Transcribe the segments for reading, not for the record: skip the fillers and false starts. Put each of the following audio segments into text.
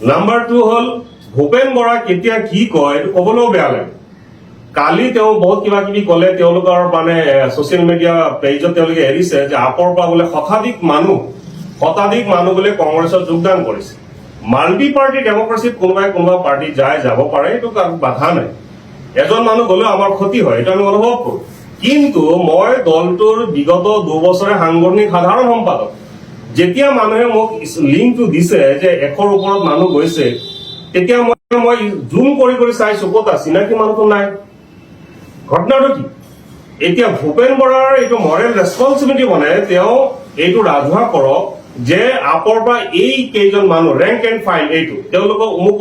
Number 2 হল ভূপেন বৰা কেতিয়া কি কয় কবলৈও বেয়া লাগে। কালি তেওঁ বহুত কিবা কিবি কলে, তেওঁলোকৰ মানে সোশ্যাল মিডিয়া পেজত তেওঁলোকে এৰিছে যে আপৰ পৰা বোলে শতাধিক মানুহ বোলে কংগ্ৰেছত যোগদান কৰিছে। মাল্টি পাৰ্টি ডেমক্ৰেচিত কোনোবা পাৰ্টি যাব পাৰে, এইটো বাধা নাই। এজন মানুহ গলেও আমাৰ ক্ষতি হয়, এইটো আমি অনুভৱ কৰো। কিন্তু মই দলটোৰ বিগত 2 বছৰে সাংগঠনিক সাধাৰণ সম্পাদক, যেতিয়া মানুহে মোক লিংকটো দিছে যে 100ৰ ওপৰত মানুহ গৈছে, তেতিয়া মই জুম কৰি চাইছো ক'ত চিনাকি মানুহটো নাই। ঘটনাটো কি? এতিয়া ভূপেন বৰাৰ এইটো মৰেল ৰেছপন্সিবিলিটি মানে তেওঁ এইটো ৰাজহুৱা কৰক যে আপৰ পৰা এই কেইজন মানুহ ৰেংক এণ্ড ফাইল, এইটো তেওঁলোকৰ অমুক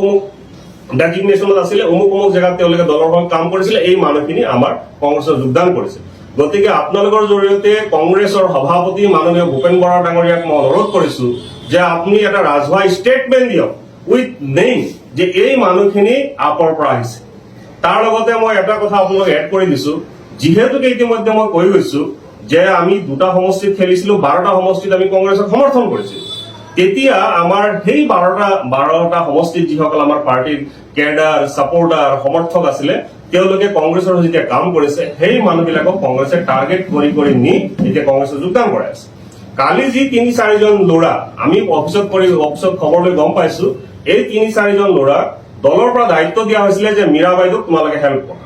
ডেজিগনেশ্যনত আছিলে, অমুক জেগাত তেওঁলোকে দলৰ হৈ কাম কৰিছিলে, এই মানুহখিনি আমাৰ কংগ্ৰেছত যোগদান কৰিছে। গতিকে আপোনালোকৰ জৰিয়তে কংগ্ৰেছৰ সভাপতি মাননীয় ভূপেন বৰা ডাঙৰীয়াক মই অনুৰোধ কৰিছো যে আপুনি এটা ৰাজহুৱা ষ্টেটমেণ্ট দিয়ক উইথ নেম যে এই মানুহখিনি আপৰ পৰা আহিছে। তাৰ লগতে মই এটা কথা আপোনালোক এড কৰি দিছো, যিহেতুকে ইতিমধ্যে মই কৈ গৈছো যে আমি 2টা সমষ্টিত খেলিছিলো, 12টা সমষ্টিত আমি কংগ্ৰেছক সমৰ্থন কৰিছিলো। তেতিয়া আমাৰ সেই 12টা সমষ্টিত যিসকল আমাৰ পাৰ্টিৰ কেডাৰ ছাপৰ্টাৰ সমৰ্থক আছিলে, তেওঁলোকে কংগ্ৰেছৰ যেতিয়া কাম কৰিছে, সেই মানুহবিলাকক কংগ্ৰেছে টাৰ্গেট কৰি নি এতিয়া কংগ্ৰেছত যোগদান কৰাই আছে। কালি যি 3-4জন ল'ৰা আমি অফিচত খবৰ লৈ গম পাইছো, এই 3-4জন ল'ৰা দলৰ পৰা দায়িত্ব দিয়া হৈছিলে যে মীৰা বাইদেউক তোমালোকে হেল্প কৰা।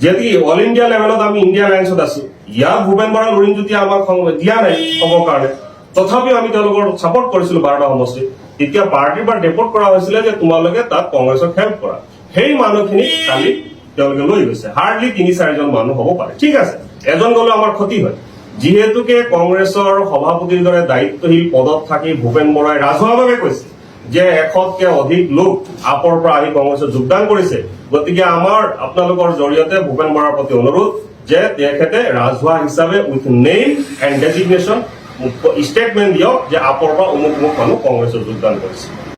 যদি অল ইণ্ডিয়া লেভেলত আমি ইণ্ডিয়া এলায়েন্সত আছো, ইয়াত ভূপেন বৰা লুৰিণজ্যোতি আমাক দিয়া নাই খবৰ কাৰণে, তথাপিও আমি তেওঁলোকৰ ছাপৰ্ট কৰিছিলো 12টা সমষ্টিত। তেতিয়া পাৰ্টিৰ পৰা ডেপৰ্ট কৰা হৈছিলে যে তোমালোকে তাত কংগ্ৰেছক হেল্প কৰা। সেই মানুহখিনিক কালি তেওঁলোকে লৈ গৈছে। হাৰ্ডলি 3-4জন মানুহ হ'ব পাৰে, ঠিক আছে, এজন গ'লেও আমাৰ ক্ষতি হয়। যিহেতুকে কংগ্ৰেছৰ সভাপতিৰ দৰে দায়িত্বশীল পদত থাকি ভূপেন বৰাই ৰাজহুৱাভাৱে কৈছে যে 100তকৈ অধিক লোক আপৰ পৰা আহি কংগ্ৰেছত যোগদান কৰিছে। গতিকে আমাৰ আপোনালোকৰ জৰিয়তে ভূপেন বৰাৰ প্ৰতি অনুৰোধ যে তেখেতে ৰাজহুৱা হিচাপে with name and designation statement দিয়ক যে আপৰ পৰা অমুক মানুহ কংগ্ৰেছত যোগদান কৰিছে।